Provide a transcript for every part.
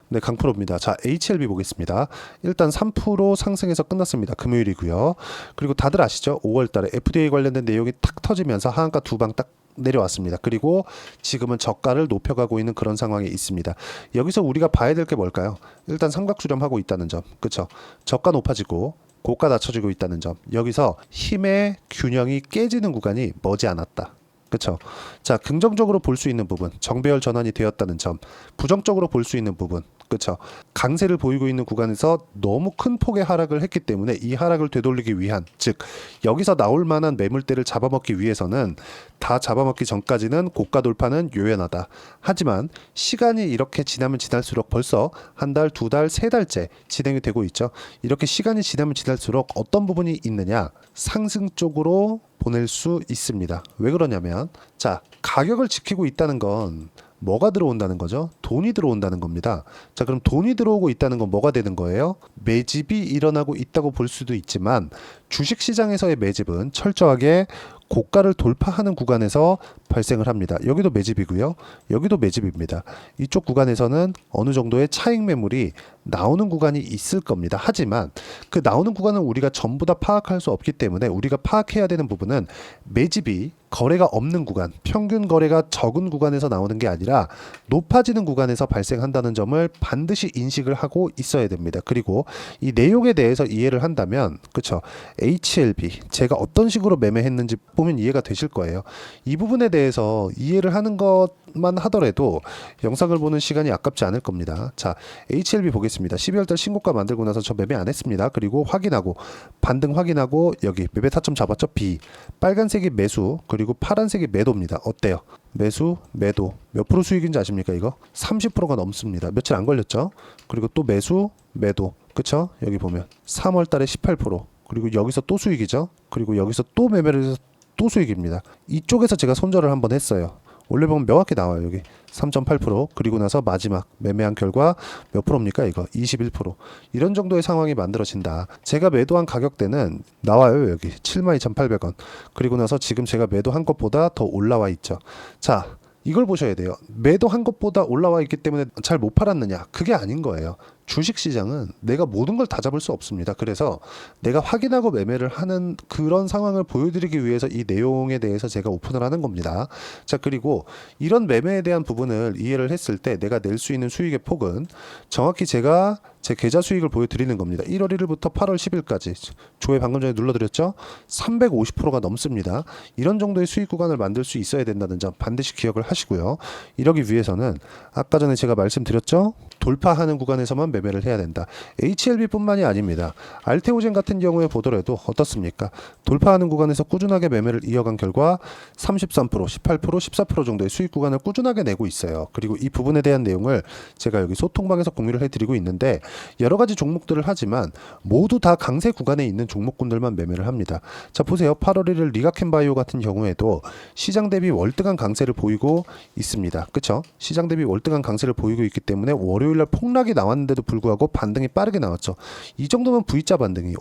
네, 강프로입니다. 자, HLB 보겠습니다. 일단 3% 상승해서 끝났습니다. 금요일이고요. 그리고 다들 아시죠? 5월 달에 FDA 관련된 내용이 탁 터지면서 하한가 두 방 딱 내려왔습니다. 그리고 지금은 저가를 높여가고 있는 그런 상황에 있습니다. 여기서 우리가 봐야 될 게 뭘까요? 일단 삼각수렴하고 있다는 점. 그쵸? 저가 높아지고 고가 낮춰지고 있다는 점. 여기서 힘의 균형이 깨지는 구간이 머지않았다. 그쵸? 자, 긍정적으로 볼 수 있는 부분, 정배열 전환이 되었다는 점, 부정적으로 볼 수 있는 부분, 그쵸? 강세를 보이고 있는 구간에서 너무 큰 폭의 하락을 했기 때문에 이 하락을 되돌리기 위한, 즉 여기서 나올 만한 매물대를 잡아먹기 위해서는 다 잡아먹기 전까지는 고가 돌파는 요연하다. 하지만 시간이 이렇게 지나면 지날수록 벌써 한 달, 두 달, 세 달째 진행이 되고 있죠. 이렇게 시간이 지나면 지날수록 어떤 부분이 있느냐? 상승 쪽으로 보낼 수 있습니다. 왜 그러냐면, 자, 가격을 지키고 있다는 건 뭐가 들어온다는 거죠? 돈이 들어온다는 겁니다. 자, 그럼 돈이 들어오고 있다는 건 뭐가 되는 거예요? 매집이 일어나고 있다고 볼 수도 있지만 주식시장에서의 매집은 철저하게 고가를 돌파하는 구간에서 발생을 합니다. 여기도 매집이고요. 여기도 매집입니다. 이쪽 구간에서는 어느 정도의 차익 매물이 나오는 구간이 있을 겁니다. 하지만 그 나오는 구간은 우리가 전부 다 파악할 수 없기 때문에 우리가 파악해야 되는 부분은 매집이 거래가 없는 구간, 평균 거래가 적은 구간에서 나오는 게 아니라 높아지는 구간에서 발생한다는 점을 반드시 인식을 하고 있어야 됩니다. 그리고 이 내용에 대해서 이해를 한다면, 그쵸? HLB, 제가 어떤 식으로 매매했는지 보면 이해가 되실 거예요. 이 부분에 대해서 이해를 하는 것만 하더라도 영상을 보는 시간이 아깝지 않을 겁니다. 자, HLB 보겠습니다. 12월달 신고가 만들고 나서 저 매매 안 했습니다. 그리고 확인하고, 반등 확인하고, 여기 매매 타점 잡았죠? B. 빨간색이 매수, 그리고 파란색이 매도입니다. 어때요? 매수, 매도. 몇 프로 수익인지 아십니까, 이거? 30%가 넘습니다. 며칠 안 걸렸죠? 그리고 또 매수, 매도. 그쵸? 여기 보면 3월 달에 18%. 그리고 여기서 또 수익이죠? 그리고 여기서 또 매매를 해서 또 수익입니다. 이쪽에서 제가 손절을 한번 했어요. 원래 보면 명확히 나와요. 여기 3.8%. 그리고 나서 마지막 매매한 결과 몇 프로입니까? 이거 21%. 이런 정도의 상황이 만들어진다. 제가 매도한 가격대는 나와요. 여기 72,800원. 그리고 나서 지금 제가 매도한 것보다 더 올라와 있죠. 자, 이걸 보셔야 돼요. 매도한 것보다 올라와 있기 때문에 잘 못 팔았느냐? 그게 아닌 거예요. 주식시장은 내가 모든 걸 다 잡을 수 없습니다. 그래서 내가 확인하고 매매를 하는 그런 상황을 보여드리기 위해서 이 내용에 대해서 제가 오픈을 하는 겁니다. 자, 그리고 이런 매매에 대한 부분을 이해를 했을 때 내가 낼 수 있는 수익의 폭은 정확히 제가 제 계좌 수익을 보여드리는 겁니다. 1월 1일부터 8월 10일까지 조회 방금 전에 눌러드렸죠? 350%가 넘습니다. 이런 정도의 수익 구간을 만들 수 있어야 된다는 점 반드시 기억을 하시고요. 이러기 위해서는 아까 전에 제가 말씀드렸죠? 돌파하는 구간에서만 매매를 해야 된다. HLB뿐만이 아닙니다. 알테오젠 같은 경우에 보더라도 어떻습니까? 돌파하는 구간에서 꾸준하게 매매를 이어간 결과 33%, 18%, 14% 정도의 수익 구간을 꾸준하게 내고 있어요. 그리고 이 부분에 대한 내용을 제가 여기 소통방에서 공유를 해드리고 있는데 여러 가지 종목들을 하지만 모두 다 강세 구간에 있는 종목군들만 매매를 합니다. 자, 보세요. 8월 1일 리가켄바이오 같은 경우에도 시장 대비 월등한 강세를 보이고 있습니다. 그쵸? 시장 대비 월등한 강세를 보이고 있기 때문에 월요일날 폭락이 나왔는데도 불구하고 반등이 빠르게 나왔죠. 이 정도면 V자 반등이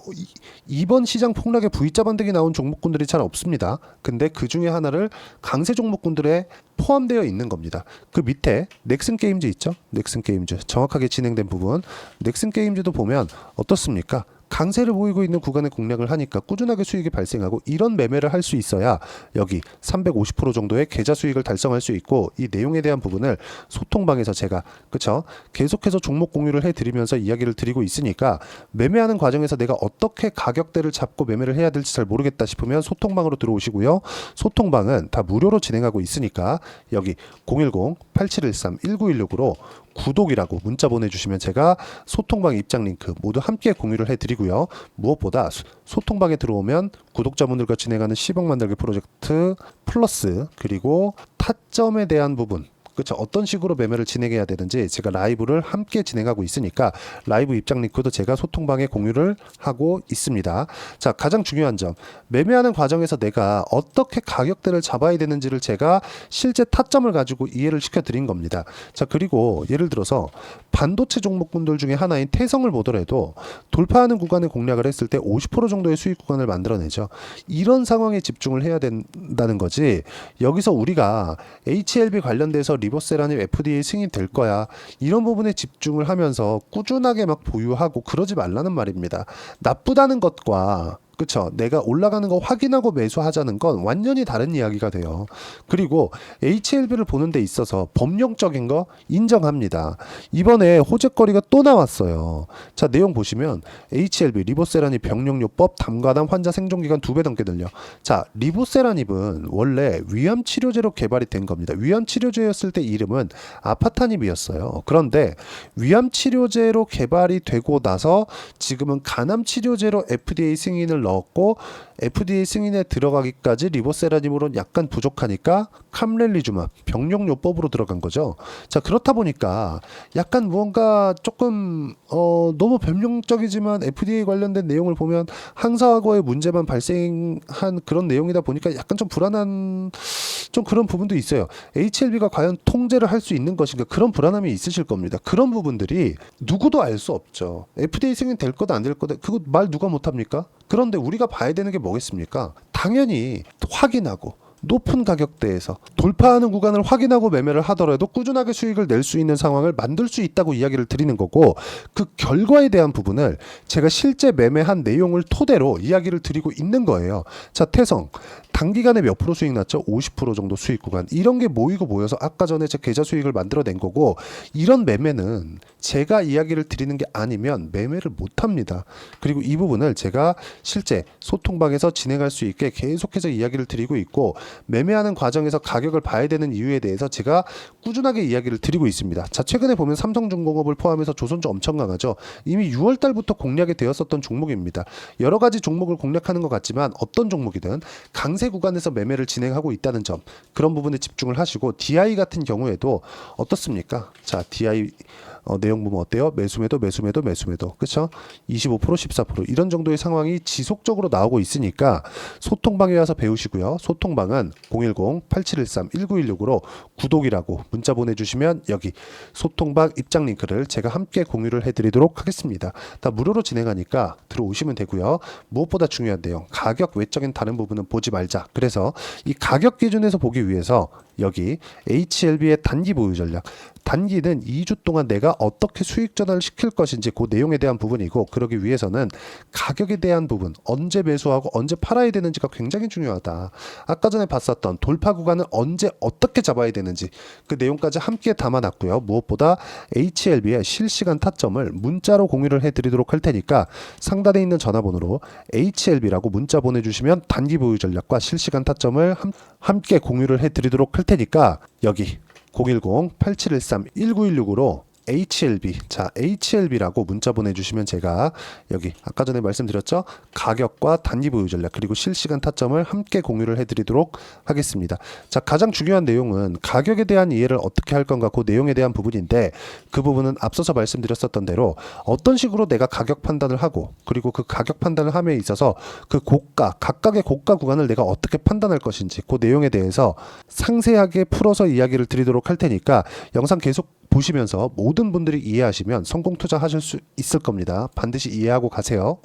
이번 시장 폭락에 V자 반등이 나온 종목군들이 잘 없습니다. 근데 그 중에 하나를 강세 종목군들에 포함되어 있는 겁니다. 그 밑에 넥슨 게임즈 있죠? 넥슨 게임즈 정확하게 진행된 부분. 넥슨 게임즈도 보면 어떻습니까? 강세를 보이고 있는 구간에 공략을 하니까 꾸준하게 수익이 발생하고 이런 매매를 할 수 있어야 여기 350% 정도의 계좌 수익을 달성할 수 있고 이 내용에 대한 부분을 소통방에서 제가 그쵸 계속해서 종목 공유를 해드리면서 이야기를 드리고 있으니까 매매하는 과정에서 내가 어떻게 가격대를 잡고 매매를 해야 될지 잘 모르겠다 싶으면 소통방으로 들어오시고요. 소통방은 다 무료로 진행하고 있으니까 여기 010-8713-1916으로 구독이라고 문자 보내주시면 제가 소통방 입장 링크 모두 함께 공유를 해드리고요. 무엇보다 소통방에 들어오면 구독자분들과 진행하는 10억 만들기 프로젝트 플러스 그리고 타점에 대한 부분 그렇죠. 어떤 식으로 매매를 진행해야 되는지 제가 라이브를 함께 진행하고 있으니까 라이브 입장 링크도 제가 소통방에 공유를 하고 있습니다. 자, 가장 중요한 점 매매하는 과정에서 내가 어떻게 가격대를 잡아야 되는지를 제가 실제 타점을 가지고 이해를 시켜드린 겁니다. 자, 그리고 예를 들어서 반도체 종목군들 중에 하나인 태성을 보더라도 돌파하는 구간에 공략을 했을 때 50% 정도의 수익 구간을 만들어내죠. 이런 상황에 집중을 해야 된다는 거지 여기서 우리가 HLB 관련돼서 리보세라님 FDA 승인될 거야. 이런 부분에 집중을 하면서 꾸준하게 막 보유하고 그러지 말라는 말입니다. 나쁘다는 것과 그쵸. 내가 올라가는 거 확인하고 매수하자는 건 완전히 다른 이야기가 돼요. 그리고 HLB를 보는 데 있어서 법령적인 거 인정합니다. 이번에 호재거리가 또 나왔어요. 자, 내용 보시면 HLB 리보세라닙 병력요법 담가담 환자 생존기간 2배 넘게 늘려. 자, 리보세라닙은 원래 위암 치료제로 개발이 된 겁니다. 위암 치료제였을 때 이름은 아파타닙이었어요. 그런데 위암 치료제로 개발이 되고 나서 지금은 간암 치료제로 FDA 승인을 넣었고 FDA 승인에 들어가기까지 리보세라님으로는 약간 부족하니까 캄렐리주맙 병력요법으로 들어간 거죠. 자, 그렇다 보니까 약간 무언가 조금 너무 변명적이지만 FDA 관련된 내용을 보면 항사하고의 문제만 발생한 그런 내용이다 보니까 약간 좀 불안한 좀 그런 부분도 있어요. HLB가 과연 통제를 할 수 있는 것인가 그런 불안함이 있으실 겁니다. 그런 부분들이 누구도 알 수 없죠. FDA 승인 될 거다 안 될 거다 그거 말 누가 못합니까? 그런데 우리가 봐야 되는 게 뭐겠습니까? 당연히 확인하고 높은 가격대에서 돌파하는 구간을 확인하고 매매를 하더라도 꾸준하게 수익을 낼 수 있는 상황을 만들 수 있다고 이야기를 드리는 거고 그 결과에 대한 부분을 제가 실제 매매한 내용을 토대로 이야기를 드리고 있는 거예요. 자, 태성 단기간에 몇 프로 수익 났죠? 50% 정도 수익 구간. 이런 게 모이고 모여서 아까 전에 제 계좌 수익을 만들어낸 거고 이런 매매는 제가 이야기를 드리는 게 아니면 매매를 못합니다. 그리고 이 부분을 제가 실제 소통방에서 진행할 수 있게 계속해서 이야기를 드리고 있고 매매하는 과정에서 가격을 봐야 되는 이유에 대해서 제가 꾸준하게 이야기를 드리고 있습니다. 자, 최근에 보면 삼성중공업을 포함해서 조선주 엄청 강하죠. 이미 6월 달부터 공략이 되었었던 종목입니다. 여러 가지 종목을 공략하는 것 같지만 어떤 종목이든 강세 구간에서 매매를 진행하고 있다는 점 그런 부분에 집중을 하시고 DI 같은 경우에도 어떻습니까? 자, DI 내용 보면 어때요? 매수매도 그렇죠? 25% 14% 이런 정도의 상황이 지속적으로 나오고 있으니까 소통방에 와서 배우시고요. 소통방은 010-8713-1916으로 구독이라고 문자 보내주시면 여기 소통방 입장 링크를 제가 함께 공유를 해드리도록 하겠습니다. 다 무료로 진행하니까 들어오시면 되고요. 무엇보다 중요한 내용 가격 외적인 다른 부분은 보지 말자. 그래서 이 가격 기준에서 보기 위해서 여기 HLB의 단기 보유 전략 단기는 2주 동안 내가 어떻게 수익 전환을 시킬 것인지 그 내용에 대한 부분이고 그러기 위해서는 가격에 대한 부분 언제 매수하고 언제 팔아야 되는지가 굉장히 중요하다. 아까 전에 봤었던 돌파 구간을 언제 어떻게 잡아야 되는지 그 내용까지 함께 담아놨고요. 무엇보다 HLB의 실시간 타점을 문자로 공유를 해드리도록 할 테니까 상단에 있는 전화번호로 HLB라고 문자 보내주시면 단기 보유 전략과 실시간 타점을 함께 공유를 해드리도록 할 테니까 여기 010-8713-1916으로 HLB 자 HLB라고 문자 보내주시면 제가 여기 아까 전에 말씀드렸죠 가격과 단기 보유 전략 그리고 실시간 타점을 함께 공유를 해드리도록 하겠습니다. 자 가장 중요한 내용은 가격에 대한 이해를 어떻게 할 건가 그 내용에 대한 부분인데 그 부분은 앞서서 말씀드렸었던 대로 어떤 식으로 내가 가격 판단을 하고 그리고 그 가격 판단을 함에 있어서 그 고가 각각의 고가 구간을 내가 어떻게 판단할 것인지 그 내용에 대해서 상세하게 풀어서 이야기를 드리도록 할 테니까 영상 계속 보시면서 모든 분들이 이해하시면 성공 투자하실 수 있을 겁니다. 반드시 이해하고 가세요.